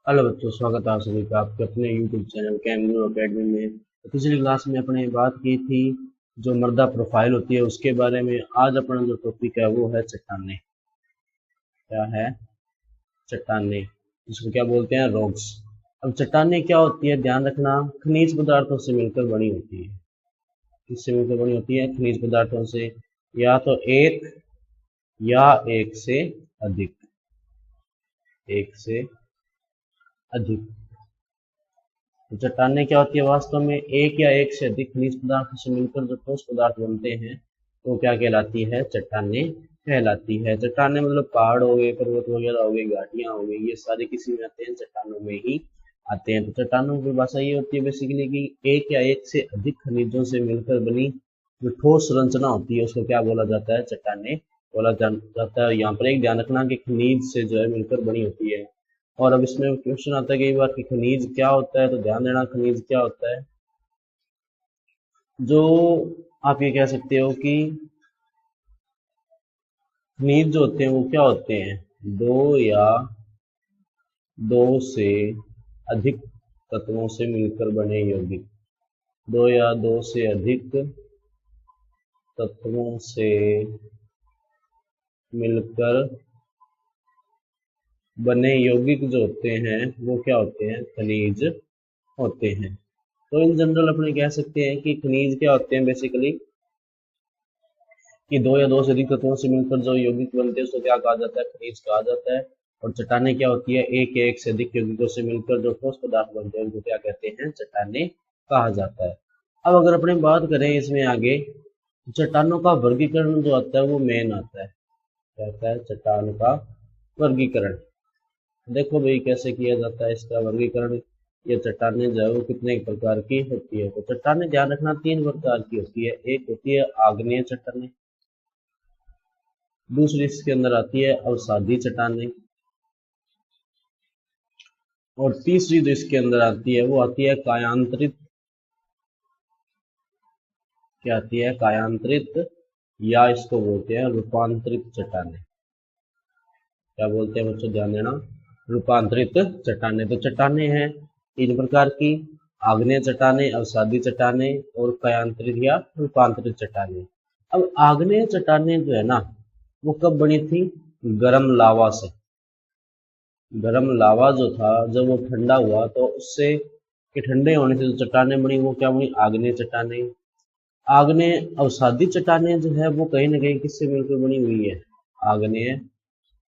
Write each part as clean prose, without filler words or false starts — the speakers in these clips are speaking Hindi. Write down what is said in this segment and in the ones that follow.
हेलो बच्चों, स्वागत है आप सभी का आपके अपने YouTube चैनल कैमगुरु एकेडमी में। तो पिछली क्लास में अपने बात की थी जो मृदा प्रोफाइल होती है उसके बारे में। आज अपना जो टॉपिक है वो है चट्टानें। क्या है? चट्टानें, जिसको क्या बोलते हैं, रॉक्स। अब चट्टानें क्या होती है, ध्यान रखना, खनिज पदार्थों से मिलकर बनी होती है। किससे मिलकर बनी होती है? खनिज पदार्थों से, या तो एक या एक से अधिक। एक से अधिक। तो चट्टानें क्या होती है? वास्तव में एक या एक से अधिक खनिज पदार्थों से मिलकर जो ठोस पदार्थ बनते हैं तो क्या कहलाती है? चट्टानें कहलाती है। चट्टानें मतलब पहाड़ हो गए, पर्वत वगैरह हो गए, घाटियां हो गई, ये सारे किसी में आते हैं? चट्टानों में ही आते हैं। तो चट्टानों की भाषा ये होती है बेसिकली कि एक या एक से अधिक खनिजों से मिलकर बनी जो ठोस संरचना होती है उसको क्या बोला जाता है? चट्टानें बोला जाता है। यहाँ पर एक ध्यान रखना कि खनिज से जो है मिलकर बनी होती है। और अब इसमें क्वेश्चन आता है कई बार कि खनिज क्या होता है, तो ध्यान देना, खनिज क्या होता है? जो आप ये कह सकते हो कि खनिज जो होते हैं वो क्या होते हैं? दो या दो से अधिक तत्वों से मिलकर बने यौगिक। दो या दो से अधिक तत्वों से मिलकर बने यौगिक जो होते हैं वो क्या होते हैं? खनिज होते हैं। तो इन जनरल अपने कह सकते हैं कि खनिज क्या होते हैं बेसिकली कि दो या दो से अधिक तत्वों से मिलकर जो यौगिक बनते हैं उसको क्या कहा जाता है? खनिज कहा जाता है। और चट्टानें क्या होती है? एक या एक से अधिक यौगिकों से मिलकर जो ठोस पदार्थ बनते हैं उनको क्या कहते हैं? चट्टानें कहा जाता है। अब अगर अपने बात करें इसमें आगे, चट्टानों का वर्गीकरण जो आता है वो मेन आता है। क्या आता है? चट्टान का वर्गीकरण। देखो भाई कैसे किया जाता है इसका वर्गीकरण। ये चट्टानें जो है वो कितने प्रकार की होती है? तो चट्टानें ध्यान रखना तीन प्रकार की होती है। एक होती है आग्नेय चट्टानें, दूसरी इसके अंदर आती है अवसादी चट्टानें, और तीसरी जो इसके अंदर आती है वो आती है कायांतरित। क्या आती है? कायांतरित, या इसको बोलते हैं रूपांतरित चट्टानें। क्या बोलते हैं बच्चों? ध्यान देना, रूपांतरित चट्टानें। तो चट्टानें हैं तीन प्रकार की: आग्नेय चट्टानें, अवसादी चट्टानें और कायांतरित या रूपांतरित चट्टानें। अब आग्नेय चट्टानें जो है ना वो कब बनी थी? गर्म लावा से। गर्म लावा जो था जब वो ठंडा हुआ तो उससे के ठंडे होने से जो चट्टानें बनी वो क्या बनी? आग्नेय चट्टानें। आग्नेय अवसादी चट्टानें जो है वो कहीं ना कहीं किससे मिलकर बनी हुई है? आग्नेय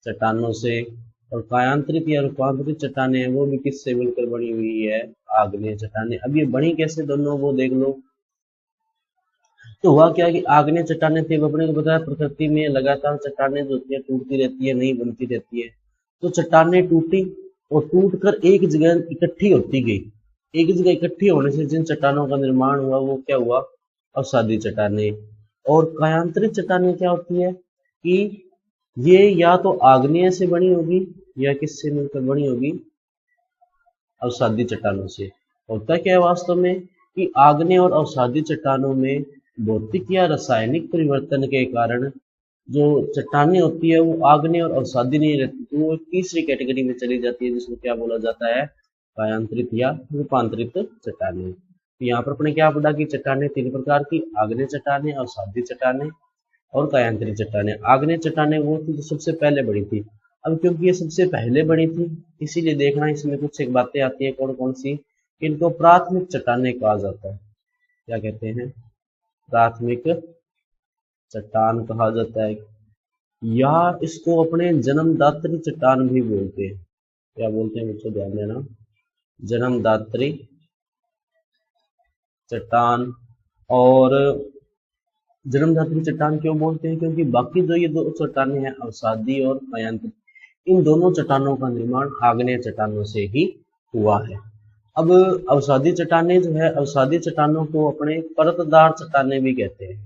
चट्टानों से। और कायांतरित या रूपांतरित चट्टानें हैं वो भी किससे मिलकर बनी हुई है? आग्नेय चट्टानें। अब ये बनी कैसे दोनों वो देख लो। तो हुआ क्या कि आग्नेय चट्टानें थी, अपने को पता है प्रकृति में लगातार चट्टानें जो होती है टूटती रहती है, नहीं बनती रहती है। तो चट्टानें टूटी और टूट कर एक जगह इकट्ठी होती गई। एक जगह इकट्ठी होने से जिन चट्टानों का निर्माण हुआ वो क्या हुआ? अवसादी चट्टानें। और कायांतरित चट्टानें क्या होती है कि ये या तो आग्नेय से बनी होगी या किससे मिलकर बनी होगी? अवसादी चट्टानों से। होता क्या है वास्तव में कि आग्नेय और अवसादी चट्टानों में भौतिक या रासायनिक परिवर्तन के कारण जो चट्टानें होती है वो आग्नेय और अवसादी नहीं रहती, तो वो एक तीसरी कैटेगरी में चली जाती है जिसको क्या बोला जाता है? कायांतरित या रूपांतरित चट्टानें। तो यहाँ पर अपने क्या पढ़ा कि चट्टानें तीन प्रकार की: आग्नेय चट्टानें, अवसादी चट्टानें और कायांतरित चट्टानें। आग्नेय चट्टानें वो थी जो सबसे पहले बड़ी थी। अब क्योंकि ये सबसे पहले बड़ी थी इसीलिए देखना इसमें कुछ एक बातें आती है। कौन कौन सी? इनको प्राथमिक चट्टानें कहा जाता है। क्या कहते हैं? प्राथमिक चट्टान कहा जाता है, या इसको अपने जन्मदात्री चट्टान भी बोलते हैं। क्या बोलते हैं बच्चों? ध्यान देना, जन्मदात्री चट्टान। और जन्मदात्री चट्टान क्यों बोलते हैं? क्योंकि बाकी जो ये दो चट्टानें हैं अवसादी और कायांतरित, इन दोनों चट्टानों का निर्माण आग्नेय चट्टानों से ही हुआ है। अब अवसादी चट्टानें जो है, अवसादी चट्टानों को अपने परतदार चट्टानें भी कहते हैं।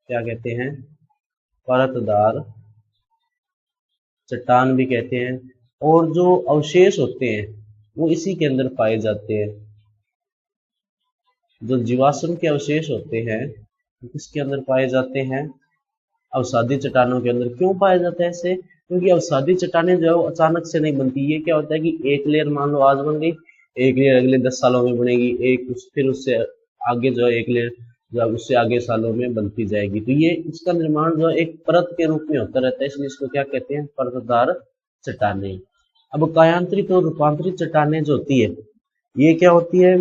क्या कहते हैं? परतदार चट्टान भी कहते हैं। और जो अवशेष होते हैं वो इसी के अंदर पाए जाते हैं। जो जीवाश्म के अवशेष होते हैं वो किसके अंदर पाए जाते हैं? अवसादी चट्टानों के अंदर। क्यों पाया जाता है ऐसे? क्योंकि अवसादी चट्टानें जो है वो अचानक से नहीं बनती। ये क्या होता है कि एक लेयर मान लो आज बन गई, एक लेयर अगले 10 सालों में बनेगी, फिर उससे आगे जो है एक लेयर जो है उससे आगे सालों में बनती जाएगी। तो ये इसका निर्माण जो है एक परत के रूप में होता रहता है, इसलिए इसको क्या कहते हैं, परतदार चट्टानें। अब कायांतरित और रूपांतरित चट्टानें जो होती है ये क्या होती है,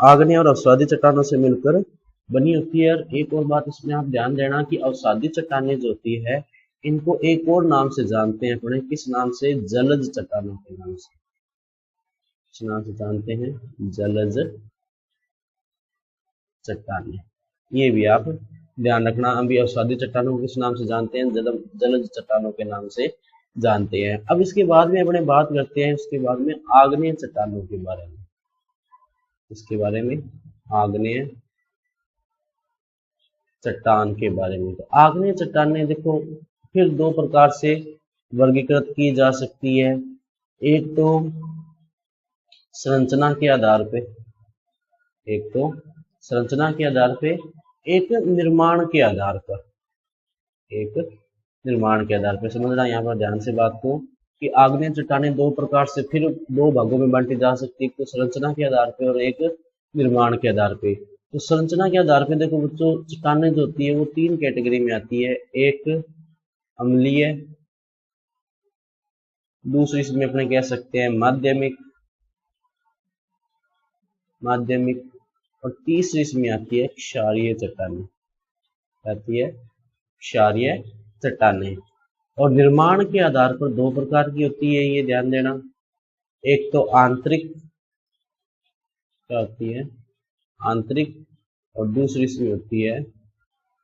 आग्नेय और अवसादी चट्टानों से मिलकर बनी होती है। और एक और बात इसमें आप ध्यान देना कि अवसादी चट्टानें जो होती है इनको एक और नाम से जानते हैं अपने, किस नाम से, जलज चट्टानों के नाम से, किस नाम से जानते हैं, जलज चट्टानें। ये भी आप ध्यान रखना, अभी अवसादी चट्टानों को किस नाम से जानते हैं, जलज चट्टानों के नाम से जानते हैं। अब इसके बाद में अपने बात करते हैं उसके बाद में आग्नेय चट्टानों के बारे में, इसके बारे में आग्नेय चट्टान के बारे में। तो आग्नेय चट्टानें देखो फिर दो प्रकार से वर्गीकृत की जा सकती है। एक तो संरचना के आधार पे, एक तो संरचना के आधार पे, एक निर्माण के आधार पर, एक निर्माण के आधार पर। समझना यहाँ पर ध्यान से बात को कि आग्नेय चट्टानें दो प्रकार से फिर दो भागों में बांटी जा सकती है, एक तो संरचना के आधार पे और एक निर्माण के आधार पे। तो संरचना के आधार पे देखो बच्चों चट्टानें जो होती है वो तीन कैटेगरी में आती है, एक अम्लीय, दूसरी इसमें अपने कह सकते हैं माध्यमिक, माध्यमिक, और तीसरी इसमें आती है क्षारीय चट्टानें, आती है क्षारीय चट्टानें। और निर्माण के आधार पर दो प्रकार की होती है, ये ध्यान देना, एक तो आंतरिक, क्या होती है, आंतरिक, और दूसरी इसमें होती है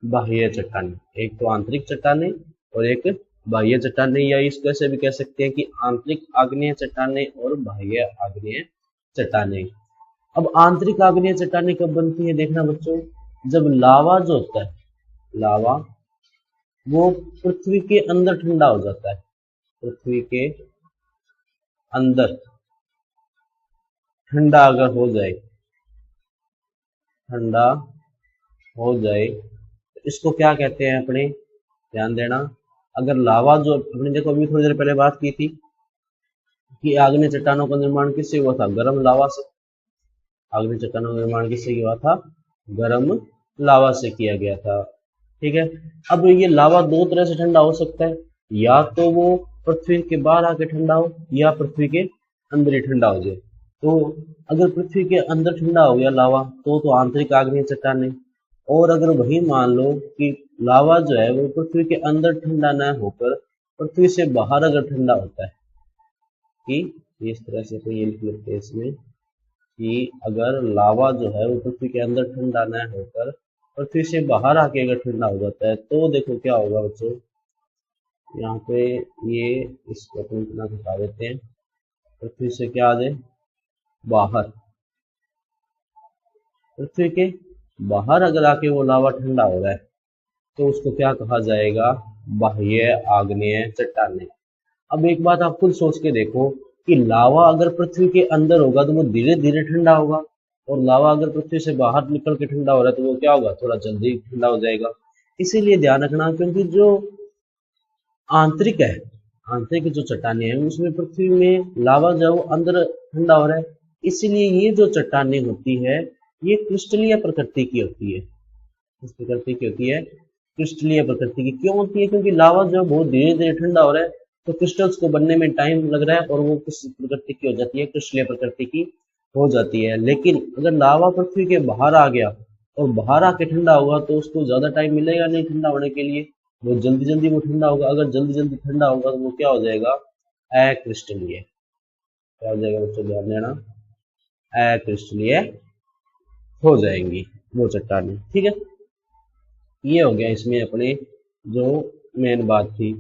बाह्य चट्टानें। एक तो आंतरिक चट्टानें और एक बाह्य चट्टानें, या इसको ऐसे भी कह सकते हैं कि आंतरिक आग्नेय चट्टानें और बाह्य आग्नेय चट्टानें। अब आंतरिक आग्नेय चट्टानें कब बनती है, देखना बच्चों, जब लावा जो होता है, लावा वो पृथ्वी के अंदर ठंडा हो जाता है, पृथ्वी के अंदर ठंडा अगर हो जाए, ठंडा हो जाए तो इसको क्या कहते हैं अपने, ध्यान देना। अगर लावा जो अपने देखो अभी थोड़ी देर पहले बात की थी कि आग्नेय चट्टानों का निर्माण किससे हुआ था, गर्म लावा से। आग्नेय चट्टानों का निर्माण किससे हुआ था, गर्म लावा से किया गया था, ठीक है। अब ये लावा दो तरह से ठंडा हो सकता है, या तो वो पृथ्वी के बाहर आके ठंडा हो या पृथ्वी के अंदर ही ठंडा हो जाए। तो अगर पृथ्वी के अंदर ठंडा हो गया लावा तो आंतरिक आग्नेय चट्टानें, और अगर वही मान लो कि लावा जो है वो पृथ्वी के अंदर ठंडा न होकर पृथ्वी से बाहर अगर ठंडा होता है, कि इस तरह से तो ये लिख लेते हैं इसमें कि अगर लावा जो है वो पृथ्वी के अंदर ठंडा न होकर पृथ्वी से बाहर आके अगर ठंडा हो जाता है तो देखो क्या होगा बच्चों, यहाँ पे ये इसको अपन इतना घटा देते हैं, पृथ्वी से क्या आ जाए बाहर, पृथ्वी के बाहर अगर आके वो लावा ठंडा हो रहा है तो उसको क्या कहा जाएगा, बाह्य आग्नेय चट्टानें। अब एक बात आप खुद सोच के देखो कि लावा अगर पृथ्वी के अंदर होगा तो वो धीरे धीरे ठंडा होगा, और लावा अगर पृथ्वी से बाहर निकल के ठंडा हो रहा है तो वो क्या होगा, थोड़ा जल्दी ठंडा हो जाएगा। इसीलिए ध्यान रखना, क्योंकि जो आंतरिक है, आंतरिक जो चट्टानें हैं उसमें पृथ्वी में लावा जो अंदर ठंडा हो रहा है, इसीलिए ये जो चट्टानें होती है ये क्रिस्टलीय प्रकृति की होती है। किस प्रकृति की होती है, क्रिस्टलीय प्रकृति की। क्यों होती है, क्योंकि लावा जो बहुत धीरे धीरे ठंडा हो रहा है तो क्रिस्टल्स को बनने में टाइम लग रहा है और वो किस प्रकृति की हो जाती है, क्रिस्टलीय प्रकृति की हो जाती है। लेकिन अगर लावा पृथ्वी के बाहर आ गया और बाहर आके ठंडा होगा तो उसको ज्यादा टाइम मिलेगा नहीं ठंडा होने के लिए, वो जल्दी जल्दी वो ठंडा होगा। अगर जल्दी जल्दी ठंडा होगा तो वो क्या हो जाएगा, अक्रिस्टलीय। क्या हो जाएगा बच्चों, ध्यान देना, अक्रिस्टलीय हो जाएंगी वो चट्टानें, ठीक है। ये हो गया इसमें अपने जो मेन बात थी।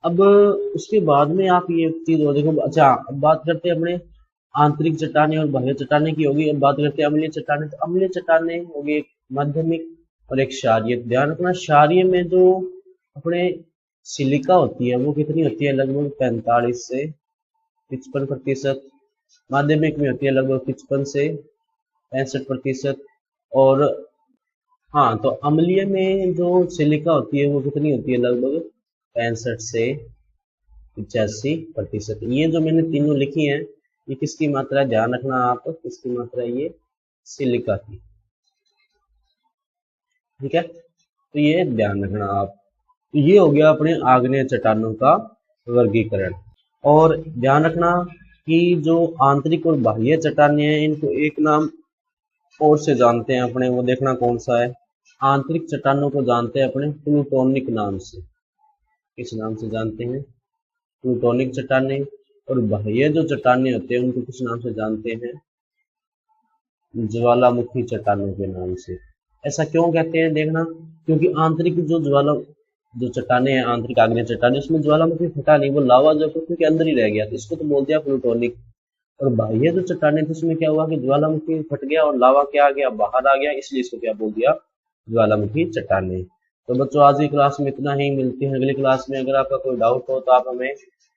अब उसके बाद में आप ये चीज हो देखो, अच्छा अब बात करते हैं अपने आंतरिक चट्टानें और बाह्य चट्टानें की होगी। अब बात करते हैं अम्लीय चट्टानें। तो अम्लीय चट्टानें होगी एक माध्यमिक और एक क्षारीय। ध्यान रखना क्षारीय में जो अपने सिलिका होती है वो कितनी होती है, लगभग 45 से 55%। माध्यमिक में होती है लगभग 55 से 65%। और हाँ, तो अम्लीय में जो सिलिका होती है वो कितनी होती है, लगभग 65 से 85%। ये जो मैंने तीनों लिखी हैं ये किसकी मात्रा है, ध्यान रखना आप, किसकी मात्रा है, ये सिलिका की। ठीक है, तो ये ध्यान रखना आप। तो ये हो गया अपने आग्नेय चट्टानों का वर्गीकरण। और ध्यान रखना कि जो आंतरिक और बाह्य चट्टानें हैं इनको एक नाम और से जानते हैं अपने, वो देखना कौन सा है। आंतरिक चट्टानों को जानते हैं अपने प्लूटोनिक नाम से। किस नाम से जानते हैं, प्लूटोनिक चट्टानें। और बाह्य जो चट्टानें होते हैं उनको किस नाम से जानते हैं, ज्वालामुखी चट्टानों के नाम से। ऐसा क्यों कहते हैं देखना, क्योंकि आंतरिक जो चट्टानें हैं, आंतरिक आग्नेय चट्टानें, उसमें ज्वालामुखी फटा नहीं, वो लावा जो पृथ्वी के अंदर ही रह गया, तो इसको तो बोल दिया प्लूटोनिक। और बाह्य जो चट्टानें थी उसमें क्या हुआ कि ज्वालामुखी फट गया और लावा क्या आ गया, बाहर आ गया, इसलिए इसको क्या बोल दिया, ज्वालामुखी चट्टानें। तो बच्चों आज की क्लास में इतना ही, मिलते हैं अगली क्लास में। अगर आपका कोई डाउट हो तो आप हमें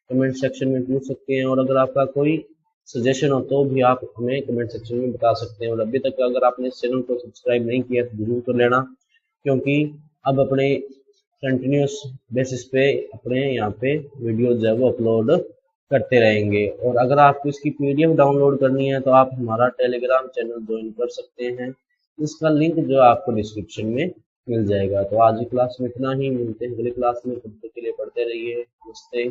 कमेंट सेक्शन में पूछ सकते हैं, और अगर आपका कोई सजेशन हो तो भी आप हमें कमेंट सेक्शन में बता सकते हैं। और अभी तक अगर आपने इस चैनल को सब्सक्राइब नहीं किया तो जरूर कर लेना, क्योंकि अब अपने कंटिन्यूस बेसिस पे अपने यहाँ पे वीडियो जो है वो अपलोड करते रहेंगे। और अगर आपको इसकी पीडीएफ डाउनलोड करनी है तो आप हमारा टेलीग्राम चैनल ज्वाइन कर सकते हैं, इसका लिंक जो आपको डिस्क्रिप्शन में मिल जाएगा। तो आज की क्लास में इतना ही, मिलते हैं अगली क्लास में, तब तक के लिए पढ़ते रहिए। नमस्ते।